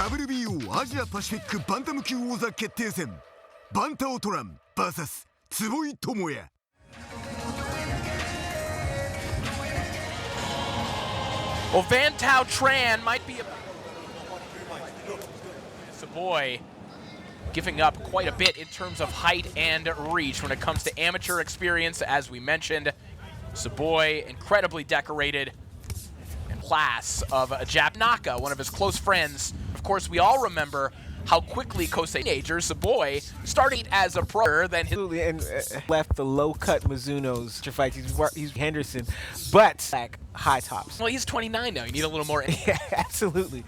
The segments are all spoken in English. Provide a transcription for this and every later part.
WBO アジアパシフィックバンタム級王座決定戦バンタオトラン vs 坪井智也。 Well, Thao Tran might be a... Tsuboi giving up quite a bit in terms of height and reach when it comes to amateur experience, as we mentioned. Tsuboi, incredibly decorated in class of Jap Naka, one of his close friends. Of course, we all remember how quickly Kosei teenager Tsuboi started as a pro, then and left the low-cut Mizuno's fight. He's Henderson, but like high tops. Well, he's 29 now. You need a little more. Yeah, absolutely.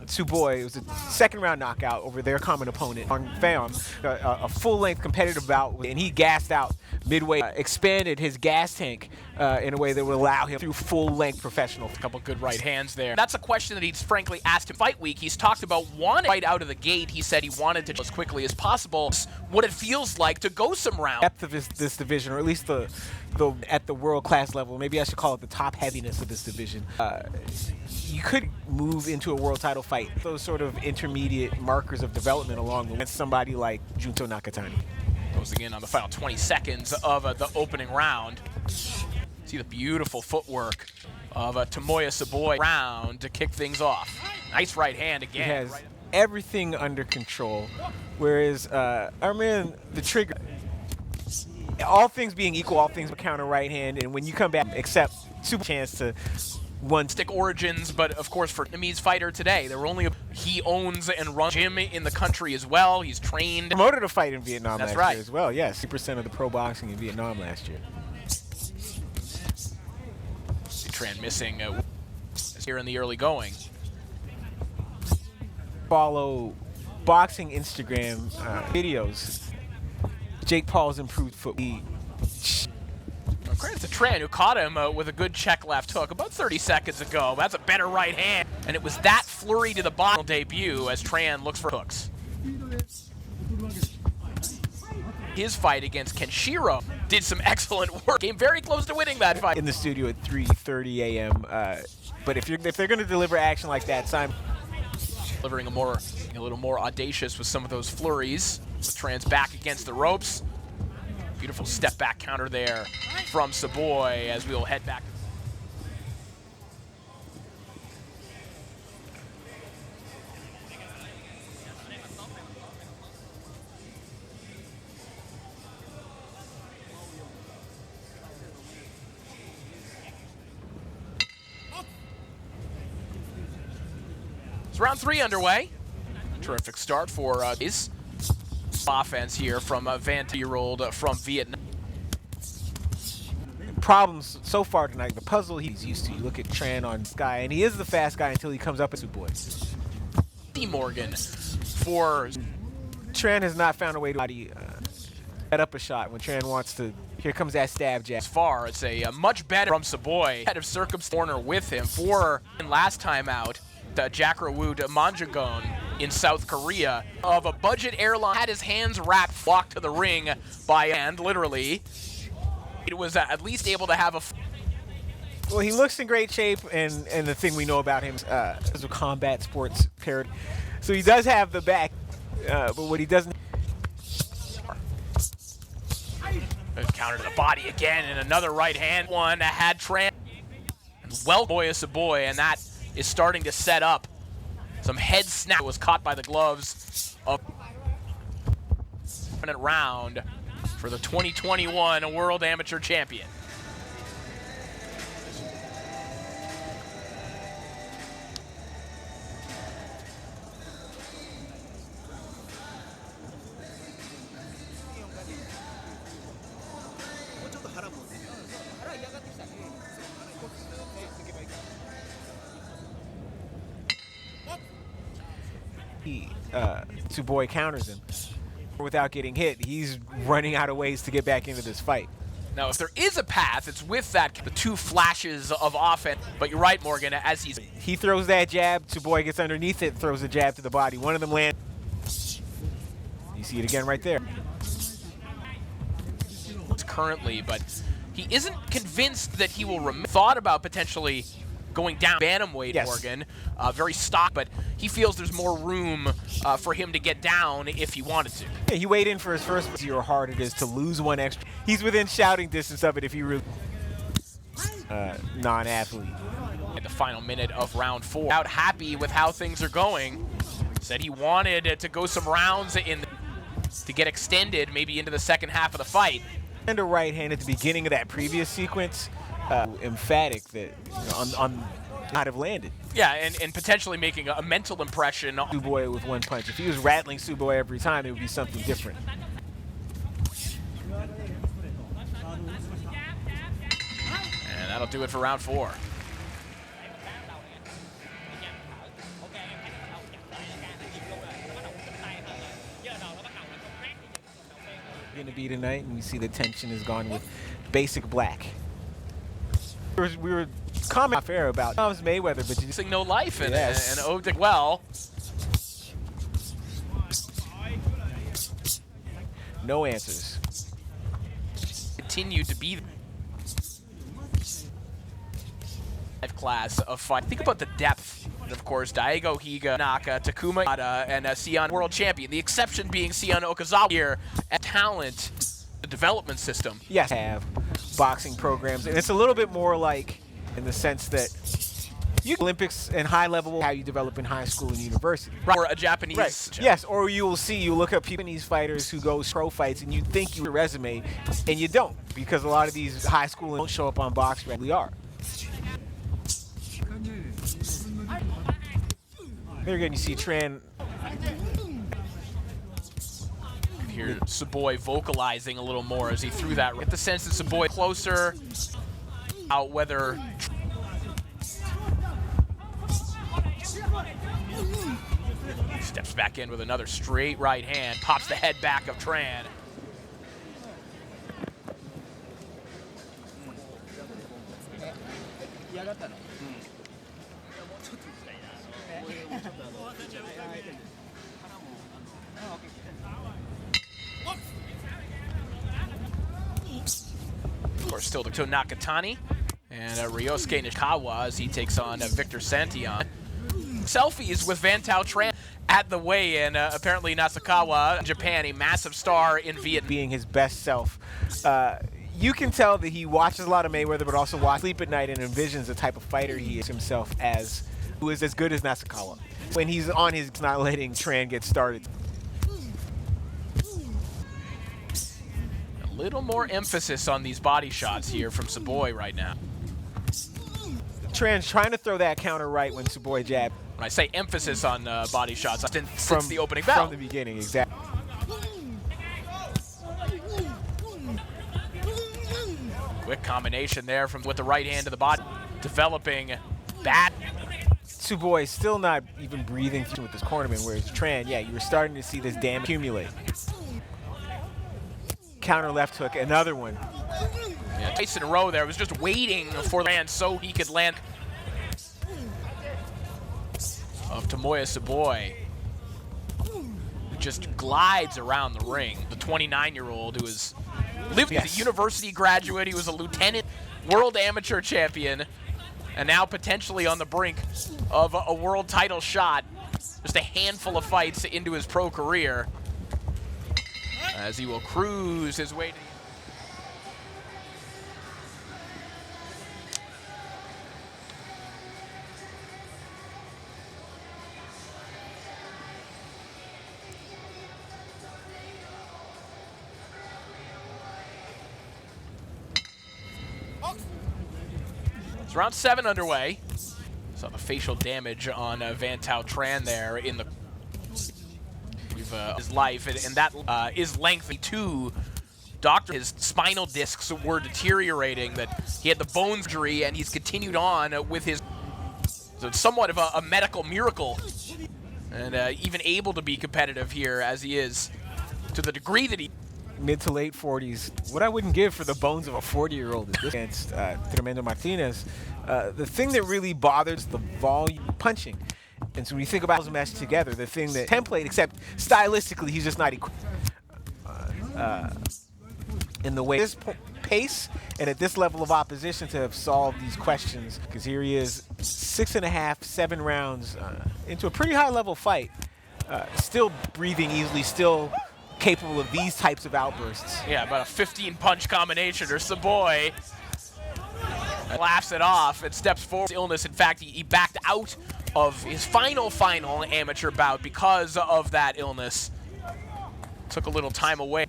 Tsuboi, it was a second-round knockout over their common opponent on film, a full-length competitive bout, and he gassed out midway, expanded his gas tank in a way that would allow him through full-length professional. A couple good right hands there. That's a question that he's frankly asked him fight week. He's talked about one right out of the gate. He said he wanted to as quickly as possible. What it feels like to go some rounds. Depth of this division, or at least at the world-class level, maybe I should call it the top heaviness of this division. You could move into a world title fight. Those sort of intermediate markers of development along the way. Against somebody like Junto Nakatani. Closing in on the final 20 seconds of the opening round. See the beautiful footwork of Tomoya Tsuboi round to kick things off. Nice right hand again. He has everything under control, whereas our man, the trigger, all things being equal, all things counter right hand, and when you come back, except super chance to one stick origins, but of course for Vietnamese fighter today, there were only he owns and runs gym in the country as well. He's trained. Promoted a fight in Vietnam That's last right. year as well. Yes, 3% of the pro boxing in Vietnam last year. Tran missing here in the early going. Follow boxing Instagram videos. Jake Paul's improved footwork. Credit to Tran, who caught him with a good check left hook about 30 seconds ago. That's a better right hand. And it was that flurry to the bottom debut as Tran looks for hooks. His fight against Kenshiro did some excellent work. Came very close to winning that fight. In the studio at 3:30 a.m. But if they're going to deliver action like that, Simon. Delivering a little more audacious with some of those flurries. With Tran's back against the ropes. Beautiful step back counter there from Tsuboi as we will head back. It's round 3 underway. Terrific start for these. Offense here from a 20-year-old from Vietnam. Problems so far tonight, the puzzle he's used to. You look at Tran on Sky, and he is the fast guy until he comes up at Tsuboi. Morgan for Tran has not found a way to set up a shot when Tran wants to. Here comes that stab jab. As far as a much better from Tsuboi. Head of circumstance corner with him for last time out. Jakrawood Manjagon in South Korea of a budget airline had his hands wrapped, walked to the ring by hand, literally. It was at least able to have a. Well, he looks in great shape, and the thing we know about him is a combat sports parody. So he does have the back, but what he doesn't. Counter to the body again, and another right hand one had Tran. Well, Tsuboi, and that is starting to set up some head snap. Was caught by the gloves of round for the 2021 World Amateur Champion. Tsuboi counters him without getting hit. He's running out of ways to get back into this fight. Now, if there is a path, it's with the 2 flashes of offense. But you're right, Morgan, as he throws that jab, Tsuboi gets underneath it, throws a jab to the body. One of them lands. You see it again right there. Currently, but he isn't convinced that he will thought about potentially going down Bantamweight, yes. Morgan. Very stock, but he feels there's more room for him to get down if he wanted to. Yeah, he weighed in for his first. See how hard it is to lose one extra. He's within shouting distance of it if he really non-athlete. In the final minute of round 4, out happy with how things are going. Said he wanted to go some rounds to get extended, maybe into the second half of the fight. And a right hand at the beginning of that previous sequence, emphatic that on not have landed. Yeah, and potentially making a mental impression. Tsuboi with one punch. If he was rattling Tsuboi every time, it would be something different. And that'll do it for round 4. Going to be tonight, and we see the tension is gone with basic black. We were commenting fair about Thomas Mayweather, but you just No life in yes. and Odic well. No answers. Continue to be class of fight. Think about the depth. And of course, Daigo Higa, Naka, Takuma Yada, and Sion world champion. The exception being Sion Okazawa here at talent, the development system. Yes, have boxing programs, and it's a little bit more like in the sense that you Olympics and high level how you develop in high school and university. Or a Japanese. Right. Yes, or you look up Japanese fighters who go pro fights, and you think you have a resume, and you don't, because a lot of these high school don't show up on box really are. There again, you see Tran. Hear Tsuboi vocalizing a little more as he threw that. Get the sense that Tsuboi closer. Out whether. Steps back in with another straight right hand. Pops the head back of Tran. Of course, still to Nakatani and Ryosuke Nishikawa as he takes on Victor Santillan. Selfies with Thao Tran at the weigh-in. Apparently Nasukawa, Japan, a massive star in Vietnam. Being his best self. You can tell that he watches a lot of Mayweather, but also watches Sleep at Night and envisions the type of fighter he is himself as, who is as good as Nasukawa. When he's on his, not letting Tran get started. A little more emphasis on these body shots here from Tsuboi right now. Tran's trying to throw that counter right when Tsuboi jabbed. When I say emphasis on body shots, since the opening bell. From the beginning, exactly. Quick combination there from with the right hand to the body. Developing bad. Tsuboi still not even breathing through with this cornerman, whereas Tran, yeah, you were starting to see this damage accumulate. Counter left hook, another one. Yeah, twice in a row there. Was just waiting for the land so he could land. Of Tomoya Tsuboi, who just glides around the ring. The 29-year-old who is lived as a university graduate. He was a lieutenant, world amateur champion, and now potentially on the brink of a world title shot. Just a handful of fights into his pro career, as he will cruise his way to. It's round 7 underway. Saw the facial damage on Thao Tran there in the his life, and that is lengthy too. His spinal discs were deteriorating. That he had the bone injury, and he's continued on with his. So it's somewhat of a medical miracle, and even able to be competitive here as he is, to the degree that he. Mid to late 40s. What I wouldn't give for the bones of a 40-year-old against Tremendo Martinez. The thing that really bothers the volume punching. And so when you think about those meshed together, the thing that template, except stylistically, he's just not equipped. In the way this pace and at this level of opposition to have solved these questions, because here he is 6.5, 7 rounds into a pretty high-level fight. Still breathing easily, still capable of these types of outbursts. Yeah, about a 15-punch combination, or Tsuboi laughs it off and steps forward. Illness, in fact, he backed out of his final amateur bout because of that illness. Took a little time away.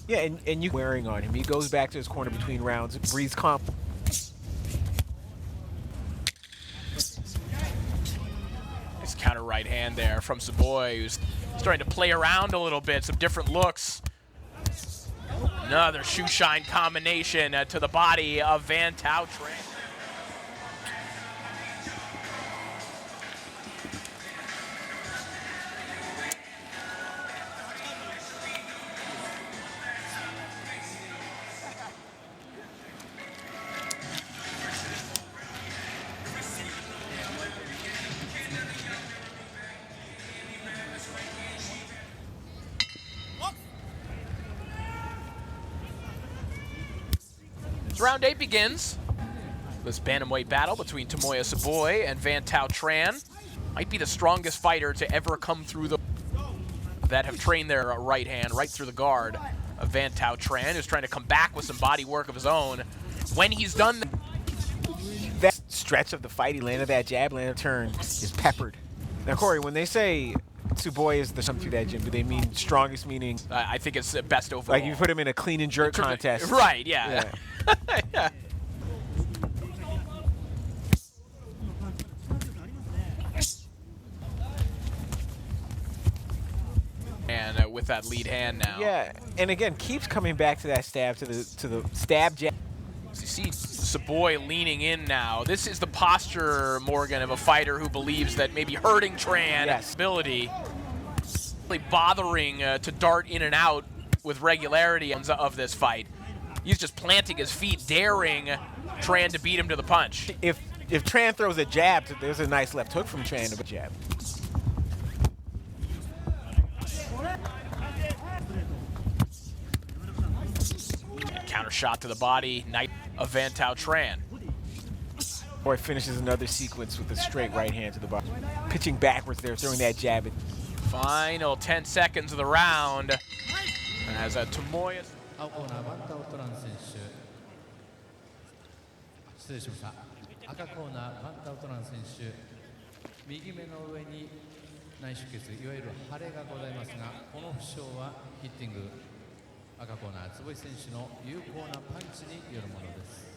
Yeah, and you wearing on him. He goes back to his corner between rounds, breathes calm. Nice counter right hand there from Tsuboi, who's starting to play around a little bit, some different looks. Another shoe shine combination to the body of Thao Tran. Round 8 begins. This bantamweight battle between Tomoya Tsuboi and Thao Tran. Might be the strongest fighter to ever come through that have trained their right hand right through the guard of Thao Tran, who's trying to come back with some body work of his own. When he's done that stretch of the fight, he landed that jab, landed a turn, is peppered. Now, Corey, when they say Tsuboi is the come through that gym, do they mean strongest, meaning? I think it's the best overall. Like you put him in a clean and jerk contest. Right, yeah. Yeah. And with that lead hand now. Yeah, and again, keeps coming back to that stab, to the stab jab. So you see Tsuboi leaning in now. This is the posture, Morgan, of a fighter who believes that maybe hurting Tran ability, really bothering to dart in and out with regularity of this fight. He's just planting his feet, daring Tran to beat him to the punch. If Tran throws a jab, there's a nice left hook from Tran to the jab. And counter shot to the body, night of Thao Tran. Boy finishes another sequence with a straight right hand to the body. Pitching backwards there, throwing that jab at. Final 10 seconds of the round. As Tomoya. 青コーナーバンタオトラン選手失礼しました赤コーナーバンタオトラン選手右目の上に内出血いわゆる腫れがございますがこの負傷はヒッティング赤コーナー坪井選手の有効なパンチによるものです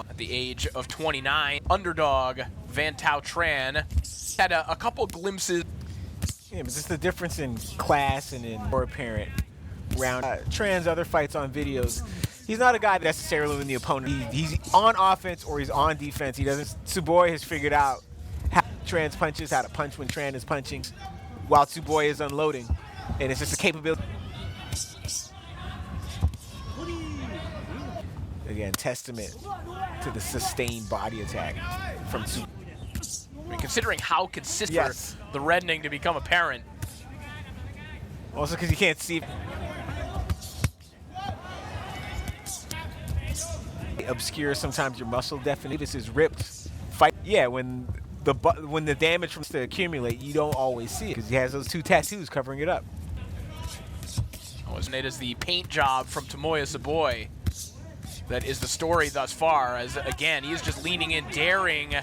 At the age of 29, underdog Thao Tran had a couple glimpses. Yeah, but just the difference in class and in more apparent round. Tran's other fights on videos, he's not a guy necessarily in the opponent. He's on offense or he's on defense. He doesn't. Tsuboi has figured out how Tran's punches, how to punch when Tran is punching, while Tsuboi is unloading, and it's just a capability. Again, testament to the sustained body attack from Tsuboi. I mean, considering how consistent the reddening to become apparent. Also because you can't see. Obscure sometimes your muscle definition. This is ripped. Fight. Yeah, when the damage from to accumulate, you don't always see it because he has those 2 tattoos covering it up. Wasn't it as the paint job from Tomoya Tsuboi that is the story thus far, as again he's just leaning in, daring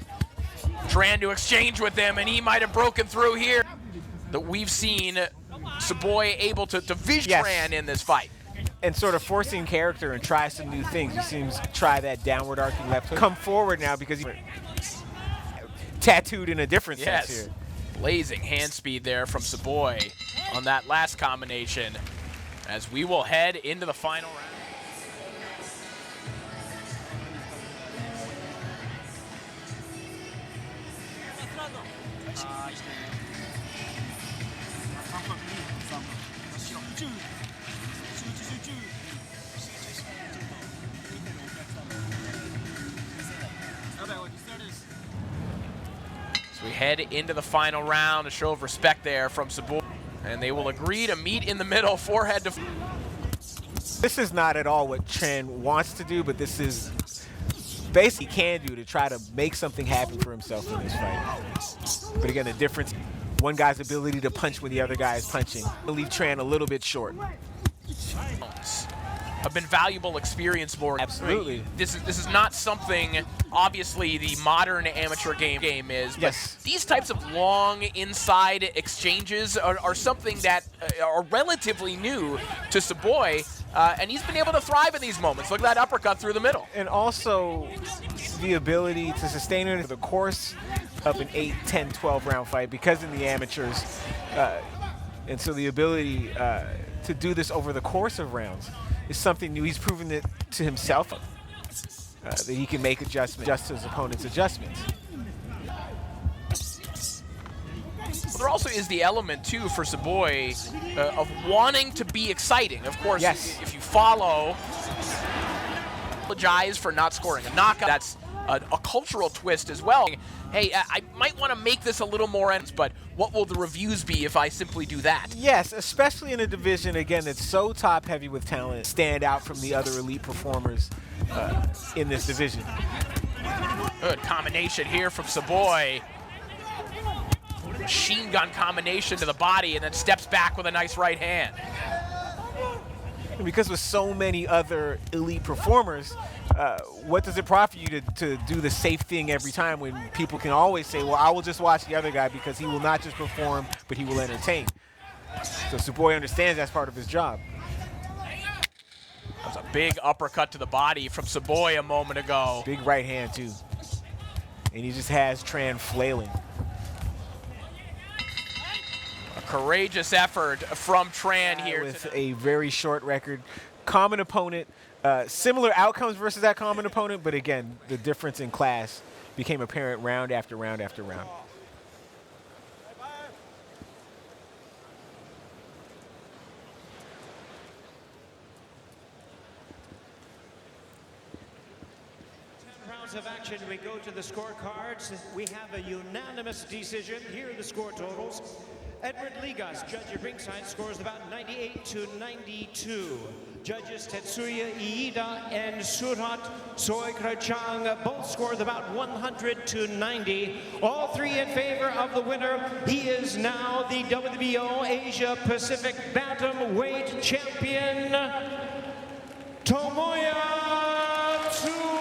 Tran to exchange with him, and he might have broken through here. That we've seen Tsuboi able to vision Tran in this fight. And sort of forcing character and try some new things. He seems to try that downward arcing left hook. Come forward now because he's tattooed in a different sense here. Blazing hand speed there from Tsuboi on that last combination, as we will head into the final round. So we head into the final round, a show of respect there from Tsuboi. And they will agree to meet in the middle, forehead to... This is not at all what Tran wants to do, but this is basically can do to try to make something happen for himself in this fight. But again, the difference, one guy's ability to punch when the other guy is punching. I'll leave Tran a little bit short. Have been valuable experience for him. Absolutely. This is not something, obviously, the modern amateur game is, but yes, these types of long inside exchanges are something that are relatively new to Tsuboi, and he's been able to thrive in these moments. Look at that uppercut through the middle. And also the ability to sustain it over the course of an 8, 10, 12 round fight, because in the amateurs, and so the ability to do this over the course of rounds is something new. He's proven it to himself that he can make adjustments, adjust to his opponent's adjustments. Well, there also is the element, too, for Tsuboi of wanting to be exciting. Of course, yes, if you follow, apologize for not scoring a knockout. That's a cultural twist as well. Hey, I might want to make this a little more ends, but what will the reviews be if I simply do that? Yes, especially in a division, again, that's so top-heavy with talent, stand out from the other elite performers in this division. Good combination here from Tsuboi. Machine gun combination to the body, and then steps back with a nice right hand. And because with so many other elite performers, what does it profit you to do the safe thing every time when people can always say, well, I will just watch the other guy because he will not just perform, but he will entertain. So Tsuboi understands that's part of his job. That was a big uppercut to the body from Tsuboi a moment ago. Big right hand, too. And he just has Tran flailing. A courageous effort from Tran here. With a very short record. Common opponent. Similar outcomes versus that common opponent, but again, the difference in class became apparent round after round after round. Rounds of action, we go to the scorecards. We have a unanimous decision. Here are the score totals. Edward Ligas, judge at ringside, scores about 98 to 92. Judges Tetsuya Iida and Surat Soikrachang both scored about 100 to 90. All three in favor of the winner. He is now the WBO Asia Pacific Bantamweight champion, Tomoya Tsuboi.